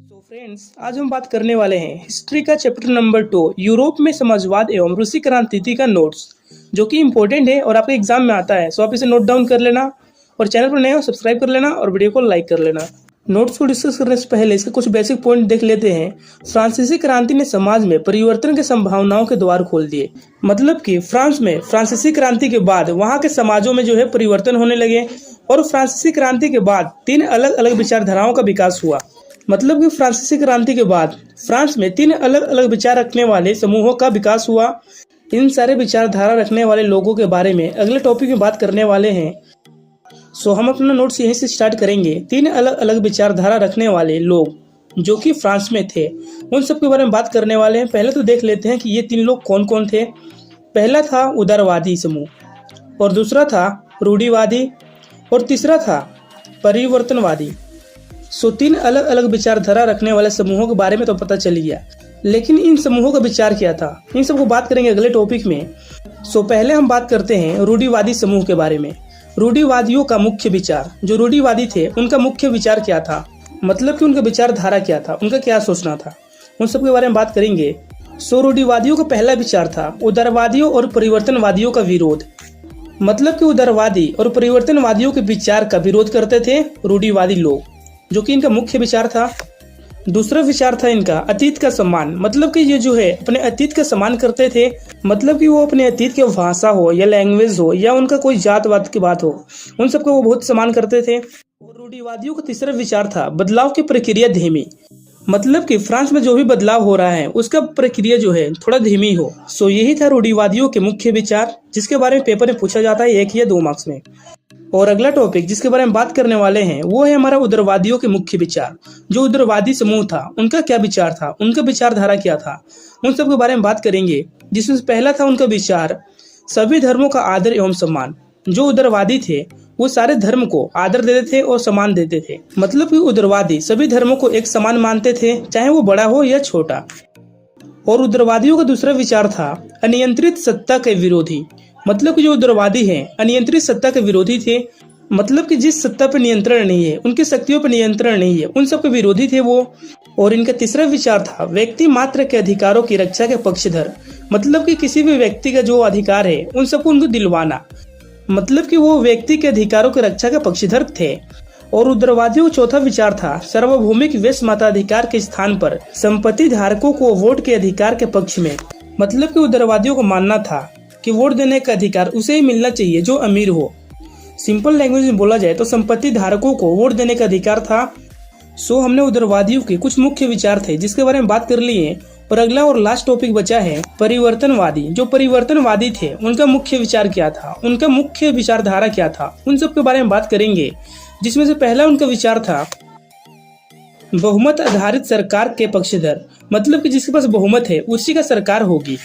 तो फ्रेंड्स, आज हम बात करने वाले हैं हिस्ट्री का चैप्टर नंबर 2 यूरोप में समाजवाद एवं रूसी क्रांति का नोट्स, जो कि इम्पोर्टेंट है और आपके एग्जाम में आता है। सो आप इसे नोट डाउन कर लेना और चैनल पर नए हो सब्सक्राइब कर लेना और वीडियो को लाइक कर लेना। नोट्स को डिस्कस करने से पहले इसके कुछ बेसिक पॉइंट देख लेते हैं। फ्रांसीसी क्रांति ने समाज में परिवर्तन के संभावनाओं के द्वार खोल दिए। मतलब कि फ्रांस में फ्रांसीसी क्रांति के बाद वहाँ के समाजों में परिवर्तन होने लगे और फ्रांसीसी क्रांति के बाद 3 अलग अलग विचारधाराओं का विकास हुआ। मतलब कि फ्रांसीसी क्रांति के बाद फ्रांस में 3 अलग अलग विचार रखने वाले समूहों का विकास हुआ। इन सारे विचारधारा रखने वाले लोगों के बारे में अगले टॉपिक में बात करने वाले हैं। सो हम अपना नोट्स यहीं से स्टार्ट करेंगे। 3 अलग अलग विचारधारा रखने वाले लोग जो कि फ्रांस में थे, उन सब के बारे में बात करने वाले हैं। पहले तो देख लेते हैं कि ये 3 लोग कौन कौन थे। पहला था उदारवादी समूह, और दूसरा था रूढ़िवादी, और तीसरा था परिवर्तनवादी। सो 3 अलग अलग विचारधारा रखने वाले समूहों के बारे में तो पता चल गया, लेकिन इन समूहों का विचार क्या था, इन सबको बात करेंगे अगले टॉपिक में। सो पहले हम बात करते हैं रूढ़िवादी समूह के बारे में। रूढ़िवादियों का मुख्य विचार, जो रूढ़िवादी थे उनका मुख्य विचार क्या था, मतलब कि उनका विचारधारा क्या था, उनका क्या सोचना था, उन सब के बारे में बात करेंगे। सो रूढ़िवादियों का पहला विचार था उदारवादियों और परिवर्तनवादियों का विरोध। मतलब कि उदारवादी और परिवर्तनवादियों के विचार का विरोध करते थे रूढ़िवादी लोग, जो कि इनका मुख्य विचार था। दूसरा विचार था इनका अतीत का सम्मान। मतलब कि ये अपने अतीत का सम्मान करते थे। मतलब कि वो अपने अतीत के भाषा हो या लैंग्वेज हो या उनका कोई जातवाद की बात हो, उन सबको वो बहुत सम्मान करते थे। और रूढ़िवादियों का तीसरा विचार था बदलाव की प्रक्रिया धीमी। मतलब कि फ्रांस में जो भी बदलाव हो रहा है उसका प्रक्रिया थोड़ा धीमी हो। सो यही था रूढ़िवादियों के मुख्य विचार, जिसके बारे में पेपर में पूछा जाता है 1 या 2 मार्क्स में। और अगला टॉपिक जिसके बारे में बात करने वाले हैं वो है हमारा उदारवादियों के मुख्य विचार। जो उदारवादी समूह था उनका क्या विचार था, उनका विचारधारा क्या था, उन सब के बारे में बात करेंगे। जिसमें पहला था उनका विचार सभी धर्मों का आदर एवं सम्मान। जो उदारवादी थे वो सारे धर्म को आदर देते थे और सम्मान देते थे। मतलब कि उदारवादी सभी धर्मों को एक समान मानते थे, चाहे वो बड़ा हो या छोटा। और उदारवादियों का दूसरा विचार था अनियंत्रित सत्ता के विरोधी। मतलब कि जो उदारवादी हैं अनियंत्रित सत्ता के विरोधी थे। मतलब कि जिस सत्ता पर नियंत्रण नहीं है, उनकी शक्तियों पर नियंत्रण नहीं है, उन सब के विरोधी थे वो। और इनका तीसरा विचार था व्यक्ति मात्र के अधिकारों की रक्षा के पक्षधर। मतलब कि किसी भी व्यक्ति का जो अधिकार है उन सबको उनको दिलवाना। मतलब कि वो व्यक्ति के अधिकारों की रक्षा के पक्षधर थे। और उदारवादियों का चौथा विचार था सार्वभौमिक वैश्य मताधिकार के स्थान पर संपत्ति धारकों को वोट के अधिकार के पक्ष में। मतलब कि उदारवादियों को मानना था कि वोट देने का अधिकार उसे ही मिलना चाहिए जो अमीर हो। सिंपल लैंग्वेज में बोला जाए तो संपत्ति धारकों को वोट देने का अधिकार था। सो हमने उदारवादियों के कुछ मुख्य विचार थे जिसके बारे में बात कर लिए। और अगला और लास्ट टॉपिक बचा है परिवर्तनवादी। जो परिवर्तनवादी थे उनका मुख्य विचार क्या था, उनका मुख्य विचारधारा क्या था, उन सब के बारे में बात करेंगे। जिसमें से पहला उनका विचार था बहुमत आधारित सरकार के पक्षधर। मतलब कि जिसके पास बहुमत है उसी का सरकार होगी।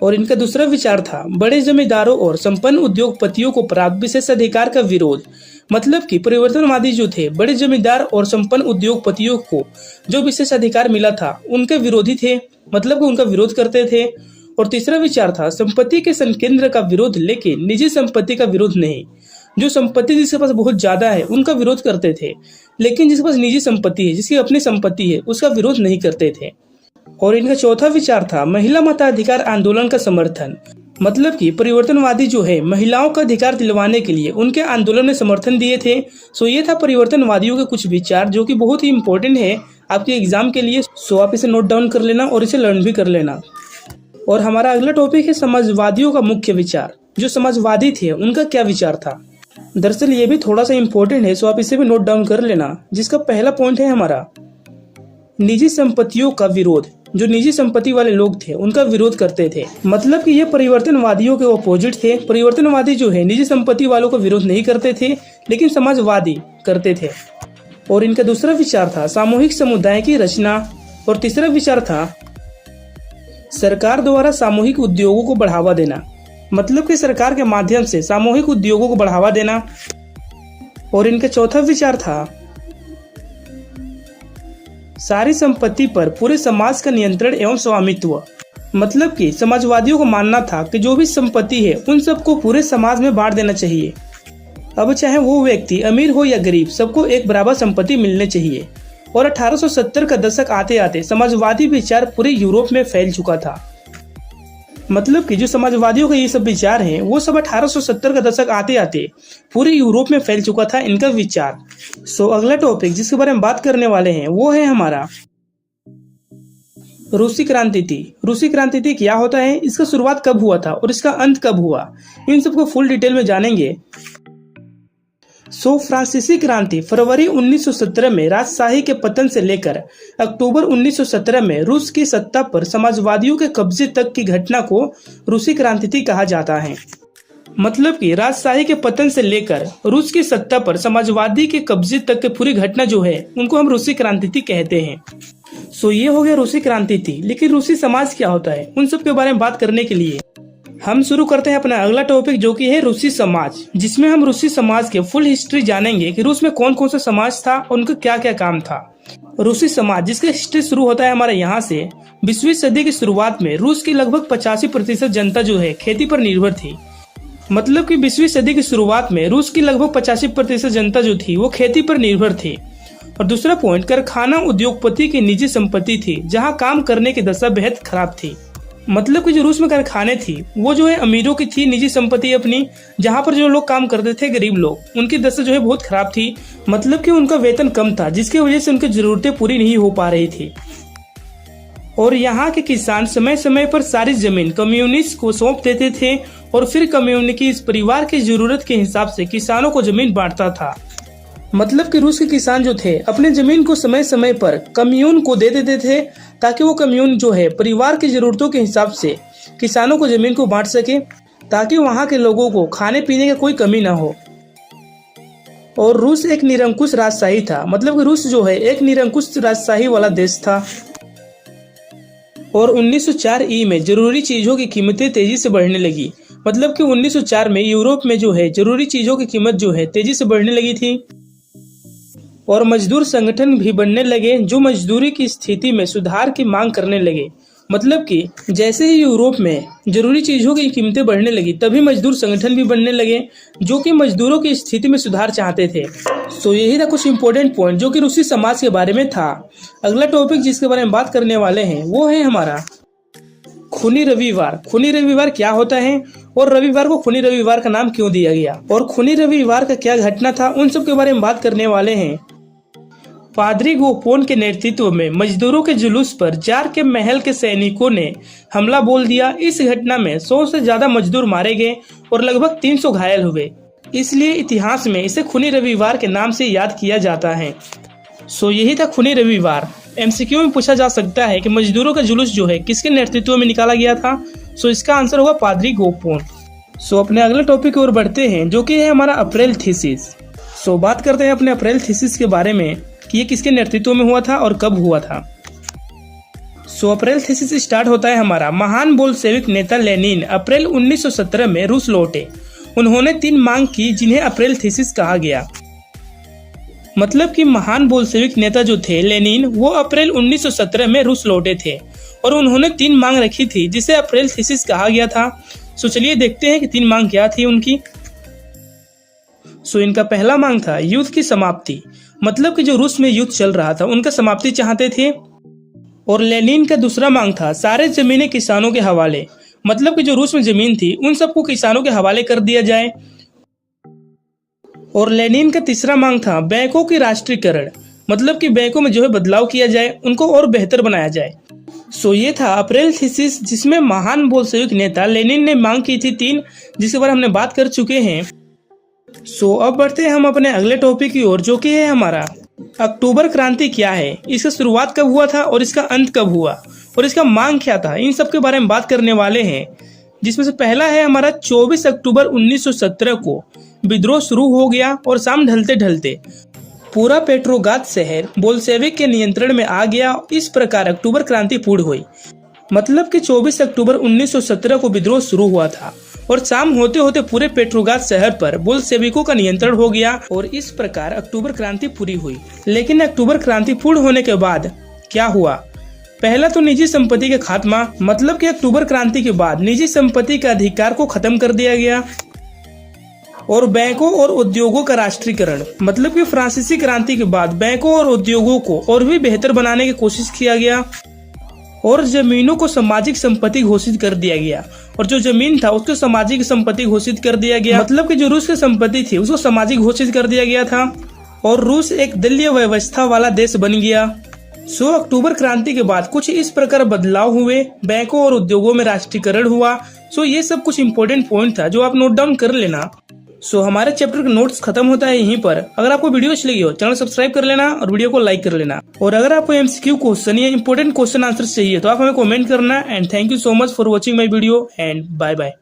और इनका दूसरा विचार था बड़े जमींदारों और संपन्न उद्योगपतियों को प्राप्त विशेष अधिकार का विरोध। मतलब कि परिवर्तनवादी जो थे बड़े जमींदार और संपन्न उद्योगपतियों को जो विशेष अधिकार मिला था उनके विरोधी थे। मतलब कि उनका विरोध करते थे। और तीसरा विचार था संपत्ति के संकेंद्र का विरोध, लेकिन निजी संपत्ति का विरोध नहीं। जो संपत्ति जिसके पास बहुत ज्यादा है उनका विरोध करते थे, लेकिन जिसके पास निजी संपत्ति है, जिसकी अपनी संपत्ति है, उसका विरोध नहीं करते थे। और इनका चौथा विचार था महिला मताधिकार आंदोलन का समर्थन। मतलब कि परिवर्तनवादी महिलाओं का अधिकार दिलवाने के लिए उनके आंदोलन में समर्थन दिए थे। सो ये था परिवर्तनवादियों के कुछ विचार, जो कि बहुत ही इंपॉर्टेंट है आपके एग्जाम के लिए। सो आप इसे नोट डाउन कर लेना और इसे लर्न भी कर लेना। और हमारा अगला टॉपिक है समाजवादियों का मुख्य विचार। जो समाजवादी थे उनका क्या विचार था। दरअसल ये भी थोड़ा सा इम्पोर्टेंट है, सो आप इसे भी नोट डाउन कर लेना। जिसका पहला पॉइंट है हमारा निजी संपत्तियों का विरोध। जो निजी संपत्ति वाले लोग थे उनका विरोध करते थे। मतलब कि ये परिवर्तनवादियों के अपोजिट थे। परिवर्तनवादी निजी संपत्ति वालों का विरोध नहीं करते थे, लेकिन समाजवादी करते थे। और इनका दूसरा विचार था सामूहिक समुदाय की रचना। और तीसरा विचार था सरकार द्वारा सामूहिक उद्योगों को बढ़ावा देना। मतलब कि सरकार के माध्यम से सामूहिक उद्योगों को बढ़ावा देना। और इनका चौथा विचार था सारी संपत्ति पर पूरे समाज का नियंत्रण एवं स्वामित्व। मतलब कि समाजवादियों को मानना था कि जो भी संपत्ति है उन सबको पूरे समाज में बांट देना चाहिए। अब चाहे वो व्यक्ति अमीर हो या गरीब, सबको एक बराबर संपत्ति मिलनी चाहिए। और 1870 का दशक आते आते समाजवादी विचार पूरे यूरोप में फैल चुका था। मतलब कि जो समाजवादियों का ये सब विचार हैं वो सब 1870 का दशक आते आते पूरे यूरोप में फैल चुका था इनका विचार। अगला टॉपिक जिसके बारे में बात करने वाले हैं वो है हमारा रूसी क्रांति थी। रूसी क्रांति थी क्या होता है, इसका शुरुआत कब हुआ था और इसका अंत कब हुआ, इन सबको फुल डिटेल में जानेंगे। फ्रांसीसी क्रांति फरवरी 1917 में राजशाही के पतन से लेकर अक्टूबर 1917 में रूस की सत्ता पर समाजवादियों के कब्जे तक की घटना को रूसी क्रांति कहा जाता है। मतलब कि राजशाही के पतन से लेकर रूस की सत्ता पर समाजवादी के कब्जे तक की पूरी घटना जो है उनको हम रूसी क्रांति कहते हैं। ये हो गया रूसी क्रांति थी। लेकिन रूसी समाज क्या होता है उन सब के बारे में बात करने के लिए हम शुरू करते हैं अपना अगला टॉपिक जो कि है रूसी समाज, जिसमें हम रूसी समाज के फुल हिस्ट्री जानेंगे कि रूस में कौन कौन सा समाज था और उनका क्या क्या काम था। रूसी समाज जिसका हिस्ट्री शुरू होता है हमारे यहाँ से 20वीं सदी की शुरुआत में रूस की लगभग 85% जनता जो है खेती पर निर्भर थी। मतलब कि 20वीं सदी की शुरुआत में रूस की लगभग 85% जनता जो थी वो खेती पर निर्भर थी। और दूसरा पॉइंट, कारखाना उद्योगपति की निजी संपत्ति थी जहाँ काम करने की दशा बेहद खराब थी। मतलब कि जो रूस में कारखाने थी वो जो है अमीरों की थी निजी संपत्ति अपनी, जहाँ पर जो लोग काम करते थे गरीब लोग उनकी दशा जो है बहुत खराब थी। मतलब कि उनका वेतन कम था जिसकी वजह से उनकी जरूरतें पूरी नहीं हो पा रही थी। और यहाँ के किसान समय समय पर सारी जमीन कम्युनिस्ट को सौंप देते थे और फिर कम्युनिस्ट इस परिवार की जरूरत के हिसाब से किसानों को जमीन बांटता था। मतलब कि रूस के किसान जो थे अपने जमीन को समय समय पर कम्यून को दे देते थे ताकि वो कम्यून जो है परिवार की जरूरतों के हिसाब से किसानों को जमीन को बांट सके ताकि वहाँ के लोगों को खाने पीने की कोई कमी ना हो। और रूस एक निरंकुश राजशाही था। मतलब कि रूस जो है एक निरंकुश राजशाही वाला देश था। और 1904 ई में जरूरी चीजों की कीमतें तेजी से बढ़ने लगी। मतलब कि 1904 में यूरोप में जो है जरूरी चीजों की कीमत जो है तेजी से बढ़ने लगी थी और मजदूर संगठन भी बनने लगे जो मजदूरी की स्थिति में सुधार की मांग करने लगे। मतलब कि जैसे ही यूरोप में जरूरी चीजों की कीमतें बढ़ने लगी तभी मजदूर संगठन भी बनने लगे जो कि मजदूरों की स्थिति में सुधार चाहते थे। यही था कुछ इंपॉर्टेंट पॉइंट जो कि रूसी समाज के बारे में था। अगला टॉपिक जिसके बारे में बात करने वाले हैं वो है हमारा खूनी रविवार। खूनी रविवार क्या होता है और रविवार को खूनी रविवार का नाम क्यों दिया गया और खूनी रविवार का क्या घटना था उन सब के बारे में बात करने वाले हैं। पादरी गोपोन के नेतृत्व में मजदूरों के जुलूस पर जार के महल के सैनिकों ने हमला बोल दिया। इस घटना में 100 से ज्यादा मजदूर मारे गए और लगभग 300 घायल हुए। इसलिए इतिहास में इसे खूनी रविवार के नाम से याद किया जाता है। यही था खूनी रविवार। एमसीक्यू में पूछा जा सकता है कि मजदूरों का जुलूस जो है किसके नेतृत्व में निकाला गया था। इसका आंसर होगा पादरी गोपोन। अपने अगले टॉपिक की ओर बढ़ते हैं जो कि है हमारा अप्रैल थीसिस। बात करते हैं अपने अप्रैल थीसिस के बारे में कि ये किसके नेतृत्व में हुआ था और कब हुआ था। अप्रैल थीसिस स्टार्ट होता है हमारा महान बोल्शेविक नेता लेनिन अप्रैल 1917 में रूस लौटे। उन्होंने 3 मांग की जिन्हें अप्रैल थीसिस कहा गया। मतलब कि महान बोल्शेविक नेता जो थे लेनिन वो अप्रैल 1917 में रूस लौटे थे और उन्होंने 3 मांग रखी थी जिसे अप्रैल थीसिस कहा गया था। चलिए देखते हैं कि 3 मांग क्या थी उनकी। इनका पहला मांग था युद्ध की समाप्ति। मतलब कि जो रूस में युद्ध चल रहा था उनका समाप्ति चाहते थे। और लेनिन का दूसरा मांग था सारे जमीनें किसानों के हवाले। मतलब कि जो रूस में जमीन थी उन सबको किसानों के हवाले कर दिया जाए। और लेनिन का तीसरा मांग था बैंकों की राष्ट्रीयकरण। मतलब कि बैंकों में जो है बदलाव किया जाए, उनको और बेहतर बनाया जाए। ये था अप्रैल थीसिस जिसमें महान बोल्शेविक नेता लेनिन ने मांग की थी 3, जिसके बारे में हमने बात कर चुके हैं। अब बढ़ते हैं हम अपने अगले टॉपिक की ओर जो कि है हमारा अक्टूबर क्रांति क्या है, इसका शुरुआत कब हुआ था और इसका अंत कब हुआ और इसका मांग क्या था, इन सब के बारे में बात करने वाले हैं। जिसमें से पहला है हमारा 24 अक्टूबर 1917 को विद्रोह शुरू हो गया और शाम ढलते ढलते पूरा पेट्रोग्राद शहर बोल्शेविक के नियंत्रण में आ गया। इस प्रकार अक्टूबर क्रांति पूर्ण हुई। मतलब कि 24 अक्टूबर 1917 को विद्रोह शुरू हुआ था और शाम होते होते पूरे पेट्रोग्राद शहर पर बोल्शेविकों का नियंत्रण हो गया और इस प्रकार अक्टूबर क्रांति पूरी हुई। लेकिन अक्टूबर क्रांति पूर्ण होने के बाद क्या हुआ? पहला तो निजी संपत्ति का खात्मा। मतलब कि अक्टूबर क्रांति के बाद निजी संपत्ति के अधिकार को खत्म कर दिया गया। और बैंकों और उद्योगों का राष्ट्रीयकरण, मतलब कि फ्रांसीसी क्रांति के बाद बैंकों और उद्योगों को और भी बेहतर बनाने की कोशिश किया गया और जमीनों को सामाजिक संपत्ति घोषित कर दिया गया और जो जमीन था उसको सामाजिक संपत्ति घोषित कर दिया गया, मतलब कि जो रूस की संपत्ति थी उसको सामाजिक घोषित कर दिया गया था और रूस एक दलीय व्यवस्था वाला देश बन गया। 16 अक्टूबर क्रांति के बाद कुछ इस प्रकार बदलाव हुए, बैंकों और उद्योगों में राष्ट्रीयकरण हुआ। ये सब कुछ इम्पोर्टेंट पॉइंट था जो आप नोट डाउन कर लेना। हमारे चैप्टर का नोट्स खत्म होता है यहीं पर। अगर आपको वीडियो अच्छी लगी हो चैनल सब्सक्राइब कर लेना और वीडियो को लाइक कर लेना। और अगर आपको एमसीक्यू क्वेश्चन या इंपॉर्टेंट क्वेश्चन आंसर चाहिए तो आप हमें कमेंट करना। And thank you so much for watching my video and bye bye.